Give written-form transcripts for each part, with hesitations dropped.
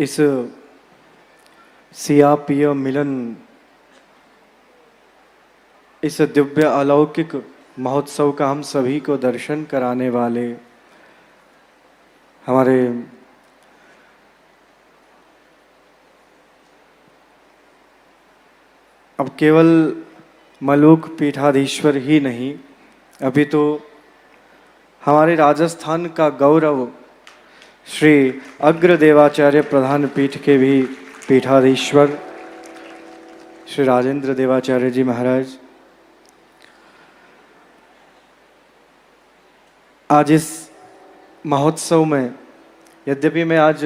इस सिया पिया मिलन, इस दिव्य अलौकिक महोत्सव का हम सभी को दर्शन कराने वाले हमारे अब केवल मलूक पीठाधीश्वर ही नहीं, अभी तो हमारे राजस्थान का गौरव श्री अग्रदेवाचार्य प्रधान पीठ के भी पीठाधीश्वर श्री राजेंद्र देवाचार्य जी महाराज आज इस महोत्सव में, यद्यपि मैं आज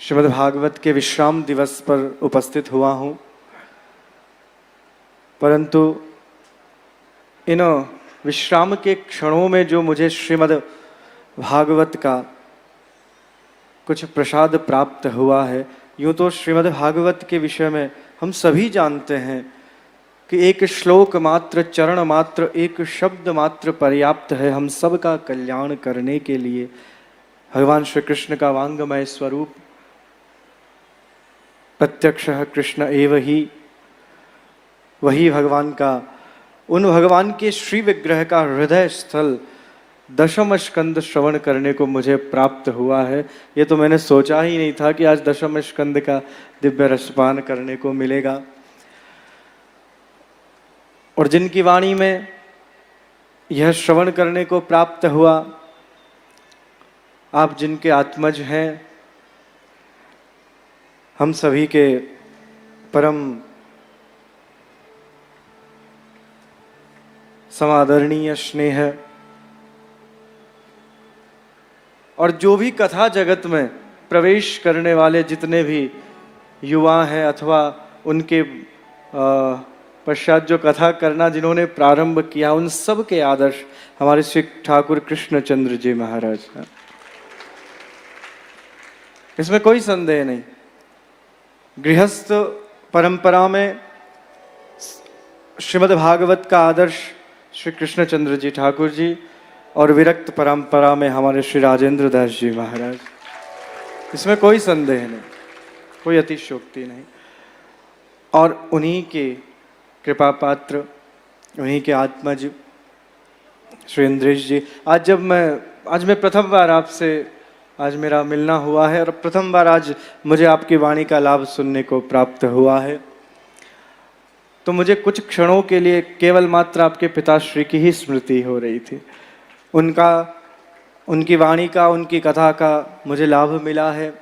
श्रीमद् भागवत के विश्राम दिवस पर उपस्थित हुआ हूँ, परंतु इन विश्राम के क्षणों में जो मुझे श्रीमद् भागवत का कुछ प्रसाद प्राप्त हुआ है, यूँ तो श्रीमद् भागवत के विषय में हम सभी जानते हैं कि एक श्लोक मात्र, चरण मात्र, एक शब्द मात्र पर्याप्त है हम सब का कल्याण करने के लिए। भगवान श्री कृष्ण का वांगमय स्वरूप प्रत्यक्षः कृष्ण एव ही, वही भगवान का, उन भगवान के श्री विग्रह का हृदय स्थल दशम स्कंद श्रवण करने को मुझे प्राप्त हुआ है। ये तो मैंने सोचा ही नहीं था कि आज दशम स्कंद का दिव्य रसपान करने को मिलेगा। और जिनकी वाणी में यह श्रवण करने को प्राप्त हुआ, आप जिनके आत्मज हैं, हम सभी के परम समादरणीय स्नेह, और जो भी कथा जगत में प्रवेश करने वाले जितने भी युवा हैं अथवा उनके पश्चात जो कथा करना जिन्होंने प्रारंभ किया, उन सब के आदर्श हमारे श्री ठाकुर कृष्णचंद्र जी महाराज हैं। इसमें कोई संदेह नहीं। गृहस्थ परंपरा में श्रीमद् भागवत का आदर्श श्री कृष्णचंद्र जी ठाकुर जी, और विरक्त परंपरा में हमारे श्री राजेंद्र दास जी महाराज, इसमें कोई संदेह नहीं, कोई अतिशयोक्ति नहीं। और उन्हीं के कृपा पात्र, उन्हीं के आत्मज श्री इंद्रेश जी, आज मैं प्रथम बार आपसे आज मेरा मिलना हुआ है और प्रथम बार आज मुझे आपकी वाणी का लाभ सुनने को प्राप्त हुआ है, तो मुझे कुछ क्षणों के लिए केवल मात्र आपके पिताश्री की ही स्मृति हो रही थी। उनकी वाणी का, उनकी कथा का मुझे लाभ मिला है।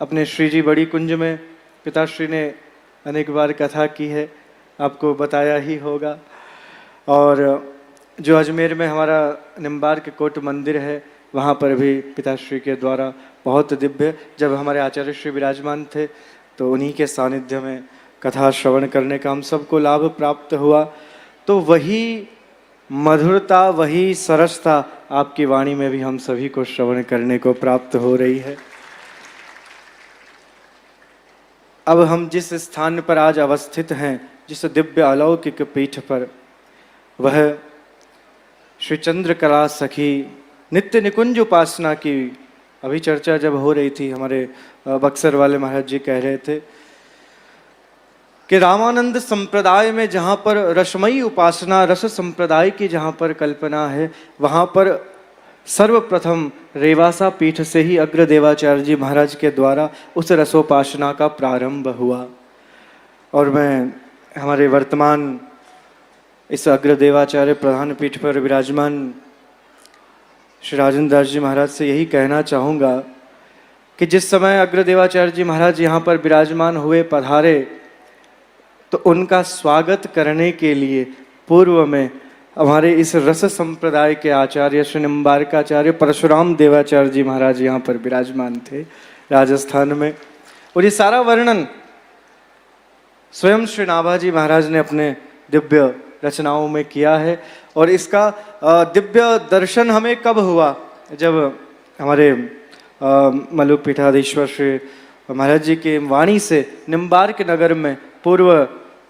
अपने श्री जी बड़ी कुंज में पिताश्री ने अनेक बार कथा की है, आपको बताया ही होगा। और जो अजमेर में हमारा निम्बार्क कोट मंदिर है, वहाँ पर भी पिताश्री के द्वारा बहुत दिव्य, जब हमारे आचार्य श्री विराजमान थे तो उन्हीं के सानिध्य में कथा श्रवण करने का हम सबको लाभ प्राप्त हुआ। तो वही मधुरता, वही सरसता आपकी वाणी में भी हम सभी को श्रवण करने को प्राप्त हो रही है। अब हम जिस स्थान पर आज अवस्थित हैं, जिस दिव्य अलौकिक पीठ पर, वह श्री चंद्रकला सखी नित्य निकुंज उपासना की अभी चर्चा जब हो रही थी, हमारे बक्सर वाले महाराज जी कह रहे थे कि रामानंद संप्रदाय में जहाँ पर रसमयी उपासना, रस संप्रदाय की जहाँ पर कल्पना है, वहाँ पर सर्वप्रथम रेवासा पीठ से ही अग्रदेवाचार्य जी महाराज के द्वारा उस रसोपासना का प्रारंभ हुआ। और मैं हमारे वर्तमान इस अग्रदेवाचार्य प्रधान पीठ पर विराजमान श्री राजेंद्र दास जी महाराज से यही कहना चाहूँगा कि जिस समय अग्रदेवाचार्य जी महाराज यहाँ पर विराजमान हुए, पधारे, तो उनका स्वागत करने के लिए पूर्व में हमारे इस रस संप्रदाय के आचार्य श्री निम्बार्काचार्य परशुराम देवाचार्य जी महाराज यहाँ पर विराजमान थे राजस्थान में। और ये सारा वर्णन स्वयं श्री नाभाजी महाराज ने अपने दिव्य रचनाओं में किया है। और इसका दिव्य दर्शन हमें कब हुआ, जब हमारे मलुक पीठाधीश्वर श्री महाराज जी की वाणी से निम्बार्क नगर में पूर्व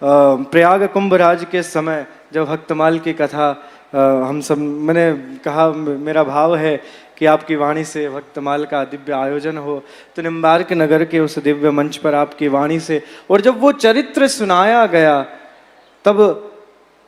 प्रयाग कुंभराज के समय जब भक्तमाल की कथा हम सब, मैंने कहा मेरा भाव है कि आपकी वाणी से भक्तमाल का दिव्य आयोजन हो। तो निम्बार्क नगर के उस दिव्य मंच पर आपकी वाणी से और जब वो चरित्र सुनाया गया, तब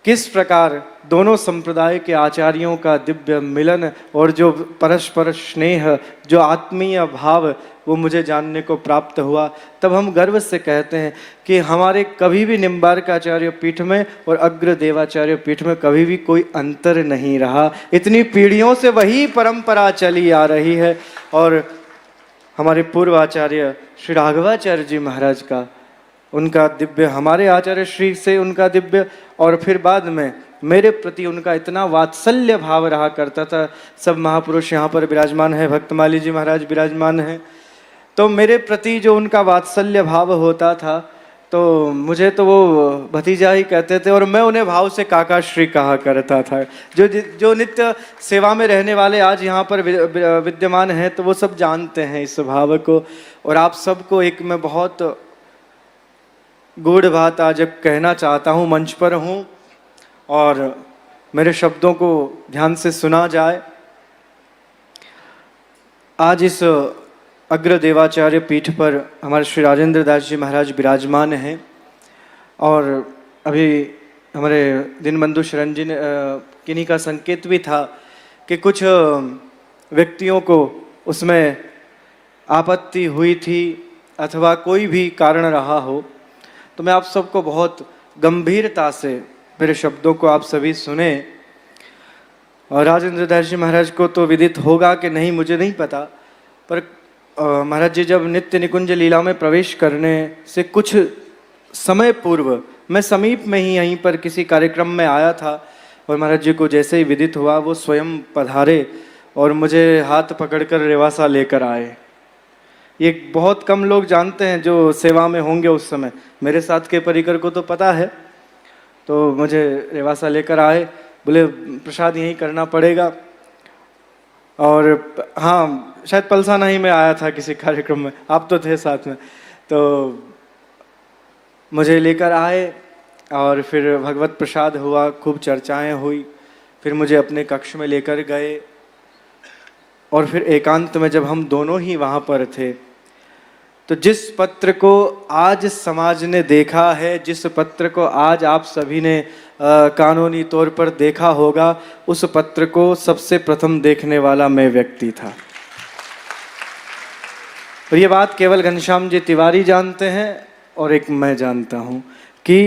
किस प्रकार दोनों संप्रदाय के आचार्यों का दिव्य मिलन और जो परस्पर स्नेह, जो आत्मीय भाव, वो मुझे जानने को प्राप्त हुआ। तब हम गर्व से कहते हैं कि हमारे कभी भी निम्बार्काचार्य पीठ में और अग्र देवाचार्य पीठ में कभी भी कोई अंतर नहीं रहा। इतनी पीढ़ियों से वही परंपरा चली आ रही है। और हमारे पूर्व आचार्य श्री राघवाचार्य जी महाराज का, उनका दिव्य, हमारे आचार्य श्री से उनका दिव्य, और फिर बाद में मेरे प्रति उनका इतना वात्सल्य भाव रहा करता था। सब महापुरुष यहाँ पर विराजमान है, भक्तमाली जी महाराज विराजमान हैं, तो मेरे प्रति जो उनका वात्सल्य भाव होता था, तो मुझे तो वो भतीजा ही कहते थे और मैं उन्हें भाव से काका श्री कहा करता था। जो नित्य सेवा में रहने वाले आज यहाँ पर विद्यमान हैं, तो वो सब जानते हैं इस भाव को। और आप सबको एक मैं बहुत गूढ़ बात आज कहना चाहता हूँ, मंच पर हूँ और मेरे शब्दों को ध्यान से सुना जाए। आज इस अग्र देवाचार्य पीठ पर हमारे श्री राजेंद्र दास जी महाराज विराजमान हैं और अभी हमारे दीनबंधु शरण जी ने किन्हीं का संकेत भी था कि कुछ व्यक्तियों को उसमें आपत्ति हुई थी अथवा कोई भी कारण रहा हो। तो मैं आप सबको बहुत गंभीरता से मेरे शब्दों को आप सभी सुने। और राजेंद्र दास जी महाराज को तो विदित होगा कि नहीं मुझे नहीं पता, पर महाराज जी जब नित्य निकुंज लीला में प्रवेश करने से कुछ समय पूर्व मैं समीप में ही यहीं पर किसी कार्यक्रम में आया था और महाराज जी को जैसे ही विदित हुआ वो स्वयं पधारे और मुझे हाथ पकड़कर रेवासा लेकर आए। ये बहुत कम लोग जानते हैं जो सेवा में होंगे उस समय, मेरे साथ के परिकर को तो पता है। तो मुझे रेवासा लेकर आए, बोले प्रसाद यहीं करना पड़ेगा। और हाँ, शायद पलसाना ही में आया था किसी कार्यक्रम में, आप तो थे साथ में। तो मुझे लेकर आए और फिर भगवत प्रसाद हुआ, खूब चर्चाएं हुई, फिर मुझे अपने कक्ष में लेकर गए और फिर एकांत में जब हम दोनों ही वहाँ पर थे, तो जिस पत्र को आज समाज ने देखा है, जिस पत्र को आज आप सभी ने कानूनी तौर पर देखा होगा, उस पत्र को सबसे प्रथम देखने वाला मैं व्यक्ति था। और ये बात केवल घनश्याम जी तिवारी जानते हैं और एक मैं जानता हूँ कि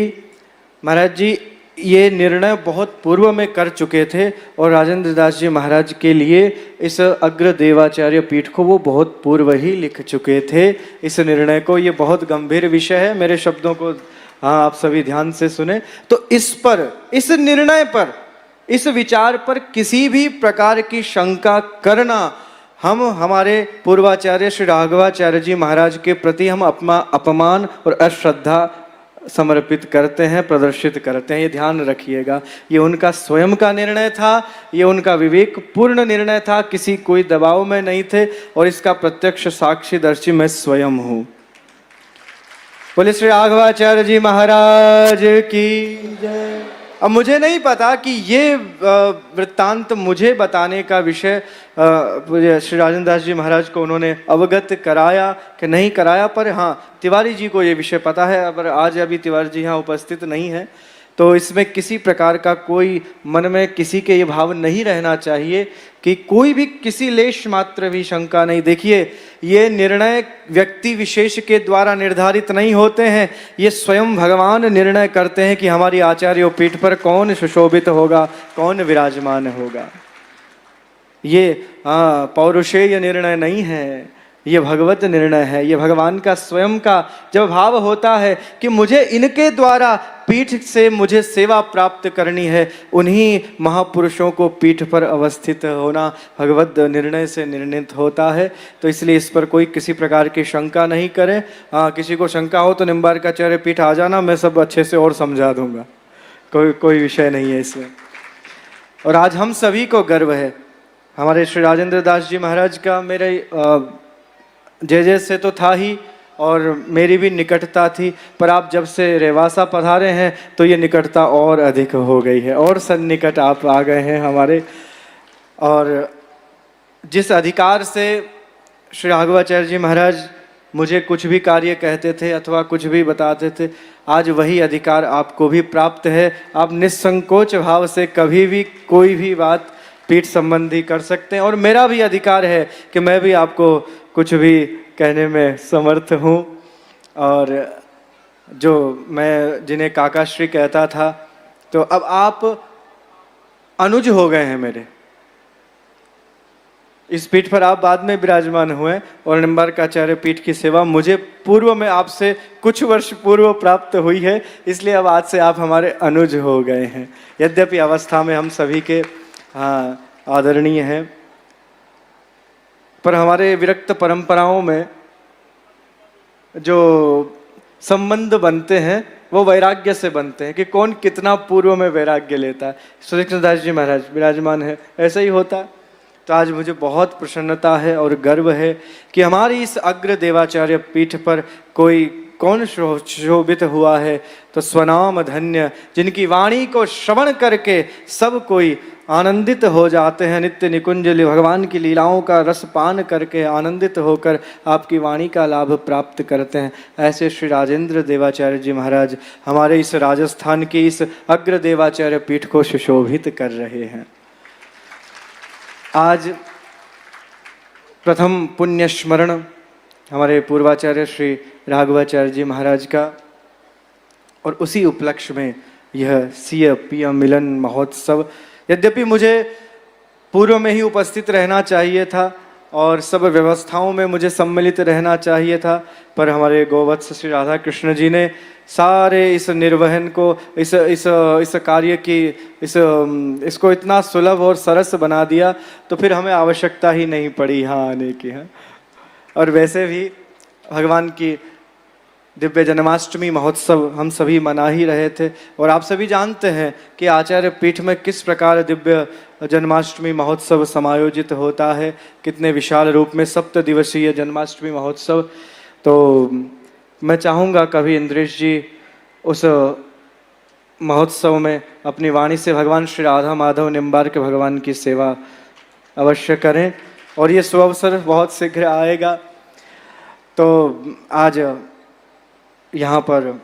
महाराज जी ये निर्णय बहुत पूर्व में कर चुके थे और राजेंद्र दास जी महाराज के लिए इस अग्र देवाचार्य पीठ को वो बहुत पूर्व ही लिख चुके थे इस निर्णय को। ये बहुत गंभीर विषय है, मेरे शब्दों को हाँ आप सभी ध्यान से सुने। तो इस पर, इस निर्णय पर, इस विचार पर किसी भी प्रकार की शंका करना, हम हमारे पूर्वाचार्य श्री राघवाचार्य जी महाराज के प्रति हम अपना अपमान और अश्रद्धा समर्पित करते हैं, प्रदर्शित करते हैं। ये ध्यान रखिएगा, ये उनका स्वयं का निर्णय था, ये उनका विवेकपूर्ण निर्णय था, किसी कोई दबाव में नहीं थे और इसका प्रत्यक्ष साक्षीदर्शी मैं स्वयं हूँ। बोले श्री राघवाचार्य जी महाराज की जय। अब मुझे नहीं पता कि ये वृत्तांत मुझे बताने का विषय श्री राजेंद्र दास जी महाराज को उन्होंने अवगत कराया कि नहीं कराया, पर हाँ तिवारी जी को ये विषय पता है। पर आज अभी तिवारी जी यहाँ उपस्थित नहीं है, तो इसमें किसी प्रकार का कोई मन में किसी के ये भाव नहीं रहना चाहिए कि कोई भी किसी लेश मात्र भी शंका नहीं। देखिए, ये निर्णय व्यक्ति विशेष के द्वारा निर्धारित नहीं होते हैं, ये स्वयं भगवान निर्णय करते हैं कि हमारी आचार्य पीठ पर कौन सुशोभित होगा, कौन विराजमान होगा। ये पौरुषेय निर्णय नहीं है, ये भगवत निर्णय है। ये भगवान का स्वयं का जब भाव होता है कि मुझे इनके द्वारा पीठ से मुझे सेवा प्राप्त करनी है, उन्हीं महापुरुषों को पीठ पर अवस्थित होना भगवत निर्णय से निर्णित होता है। तो इसलिए इस पर कोई किसी प्रकार की शंका नहीं करे। हाँ, किसी को शंका हो तो निम्बार्काचार्य पीठ आ जाना, मैं सब अच्छे से और समझा दूंगा, कोई विषय नहीं है इसमें। और आज हम सभी को गर्व है हमारे श्री राजेंद्र दास जी महाराज का। मेरे जय से तो था ही और मेरी भी निकटता थी, पर आप जब से रेवासा पधारे हैं तो ये निकटता और अधिक हो गई है और सन्निकट आप आ गए हैं हमारे। और जिस अधिकार से श्री राघवाचार्य जी महाराज मुझे कुछ भी कार्य कहते थे अथवा कुछ भी बताते थे, आज वही अधिकार आपको भी प्राप्त है। आप निसंकोच भाव से कभी भी कोई भी बात पीठ संबंधी कर सकते हैं, और मेरा भी अधिकार है कि मैं भी आपको कुछ भी कहने में समर्थ हूँ। और जो मैं जिन्हें काकाश्री कहता था, तो अब आप अनुज हो गए हैं मेरे। इस पीठ पर आप बाद में विराजमान हुए, और निम्बार्काचार्य पीठ की सेवा मुझे पूर्व में आपसे कुछ वर्ष पूर्व प्राप्त हुई है, इसलिए अब आज से आप हमारे अनुज हो गए हैं। यद्यपि अवस्था में हम सभी के आदरणीय हैं, पर हमारे विरक्त परंपराओं में जो संबंध बनते हैं वो वैराग्य से बनते हैं कि कौन कितना पूर्व में वैराग्य लेता है। सुदीक्षितदास जी महाराज विराजमान है, ऐसा ही होता है। तो आज मुझे बहुत प्रसन्नता है और गर्व है कि हमारी इस अग्र देवाचार्य पीठ पर कोई कौन शोभित हुआ है, तो स्वनाम धन्य, जिनकी वाणी को श्रवण करके सब कोई आनंदित हो जाते हैं। नित्य निकुंज भगवान की लीलाओं का रस पान करके आनंदित होकर आपकी वाणी का लाभ प्राप्त करते हैं। ऐसे श्री राजेंद्र देवाचार्य जी महाराज हमारे इस राजस्थान की इस अग्र देवाचार्य पीठ को सुशोभित कर रहे हैं। आज प्रथम पुण्य स्मरण हमारे पूर्वाचार्य श्री राघवाचार्य जी महाराज का, और उसी उपलक्ष्य में यह सीय पिय मिलन महोत्सव। यद्यपि मुझे पूर्व में ही उपस्थित रहना चाहिए था और सब व्यवस्थाओं में मुझे सम्मिलित रहना चाहिए था, पर हमारे गोवत्स श्री राधा कृष्ण जी ने सारे इस निर्वहन को, इस कार्य की इसको इतना सुलभ और सरस बना दिया, तो फिर हमें आवश्यकता ही नहीं पड़ी यहाँ आने की है। और वैसे भी भगवान की दिव्य जन्माष्टमी महोत्सव हम सभी मना ही रहे थे, और आप सभी जानते हैं कि आचार्य पीठ में किस प्रकार दिव्य जन्माष्टमी महोत्सव समायोजित होता है, कितने विशाल रूप में 7 दिवसीय जन्माष्टमी महोत्सव। तो मैं चाहूँगा कभी इंद्रेश जी उस महोत्सव में अपनी वाणी से भगवान श्री राधा माधव निम्बार्क भगवान की सेवा अवश्य करें, और ये सुअवसर बहुत शीघ्र आएगा। तो आज यहाँ पर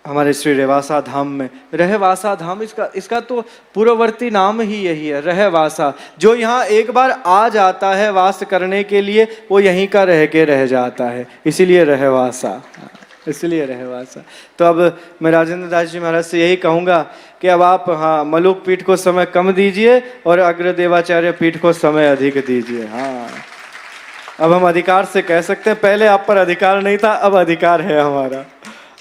हमारे श्री रेवासा धाम में, रहवासा धाम, इसका तो पूर्ववर्ती नाम ही यही है, रहवासा। जो यहाँ एक बार आ जाता है वास करने के लिए, वो यहीं का रह के रह जाता है, इसीलिए रहवासा, इसलिए रहवासा। तो अब मैं राजेंद्र दास जी महाराज से यही कहूँगा कि अब आप मलुक पीठ को समय कम दीजिए और अग्रदेवाचार्य पीठ को समय अधिक दीजिए। अब हम अधिकार से कह सकते हैं, पहले आप पर अधिकार नहीं था, अब अधिकार है हमारा।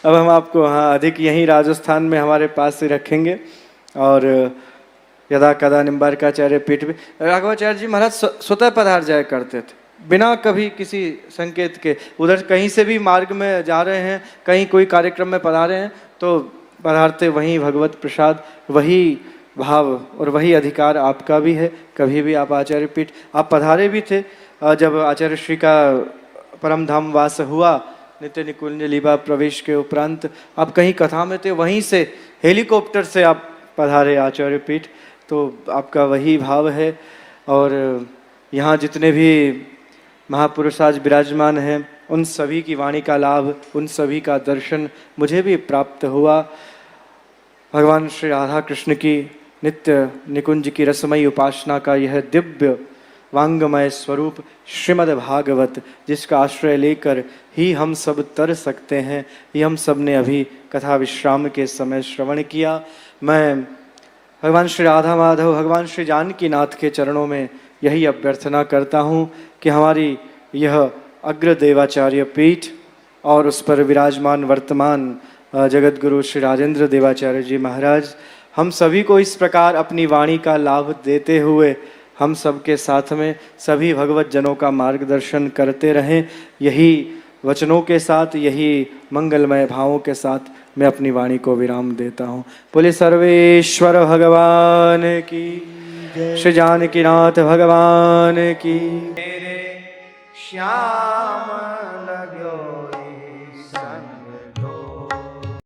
अब हम आपको अधिक यहीं राजस्थान में हमारे पास ही रखेंगे। और यदा कदा निम्बार्काचार्य पीठ में राघवाचार्य जी महाराज स्वतः पधार जाया करते थे, बिना कभी किसी संकेत के। उधर कहीं से भी मार्ग में जा रहे हैं, कहीं कोई कार्यक्रम में पधारे हैं, तो पधारते वहीं भगवत प्रसाद, वही भाव और वही अधिकार आपका भी है। कभी भी आप आचार्य पीठ आप पधारे भी थे, जब आचार्य श्री का परम धाम वास हुआ, नित्य निकुंज लीबा प्रवेश के उपरांत आप कहीं कथा में थे, वहीं से हेलीकॉप्टर से आप पधारे आचार्य पीठ। तो आपका वही भाव है। और यहाँ जितने भी महापुरुष आज विराजमान हैं, उन सभी की वाणी का लाभ, उन सभी का दर्शन मुझे भी प्राप्त हुआ। भगवान श्री राधा कृष्ण की नित्य निकुंज की रसमयी उपासना का यह दिव्य वांगमय स्वरूप श्रीमद् भागवत, जिसका आश्रय लेकर ही हम सब तर सकते हैं, ये हम सब ने अभी कथा विश्राम के समय श्रवण किया। मैं भगवान श्री राधा माधव, भगवान श्री जानकी नाथ के चरणों में यही अभ्यर्थना करता हूँ कि हमारी यह अग्र देवाचार्य पीठ और उस पर विराजमान वर्तमान जगत गुरु श्री राजेंद्र देवाचार्य जी महाराज हम सभी को इस प्रकार अपनी वाणी का लाभ देते हुए हम सबके साथ में सभी भगवत जनों का मार्गदर्शन करते रहें। यही वचनों के साथ, यही मंगलमय भावों के साथ मैं अपनी वाणी को विराम देता हूँ। बोले सर्वेश्वर भगवान की, श्री जानकीनाथ भगवान की, श्याम